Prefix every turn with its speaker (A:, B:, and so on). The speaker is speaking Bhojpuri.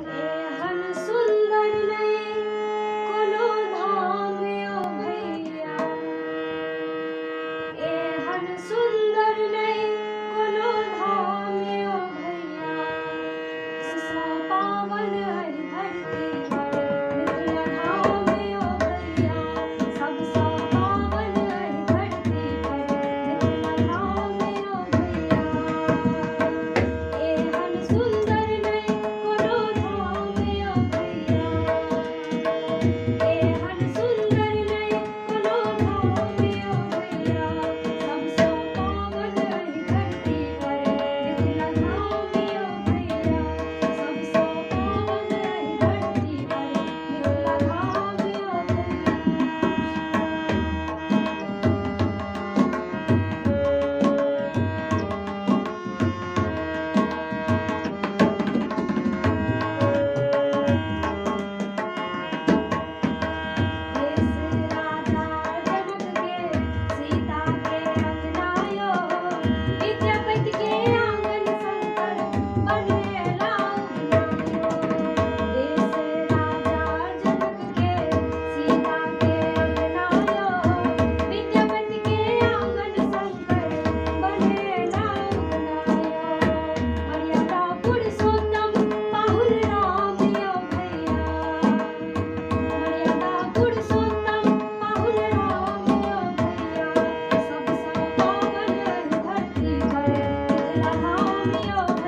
A: एहन सुंदर नहीं कोनो धाम ओ भैया, एहन सुंदर नहीं कोनो धाम ओ भैया, सो पावन अहि धरती पर मिथिला धाम ओ भैया, सबसो पावन अहि धरती पर मिथिला धाम ओ भैया, एहन सुंदर नहीं कोनो धाम ओ भैया, एहन सुंदर नहीं कोनो धाम ओ भैया, सबसो पावन अहि धरती पर मिथिला धाम ओ भैया, सबसो पावन अहि धरती पर मिथिला धाम ओ Oh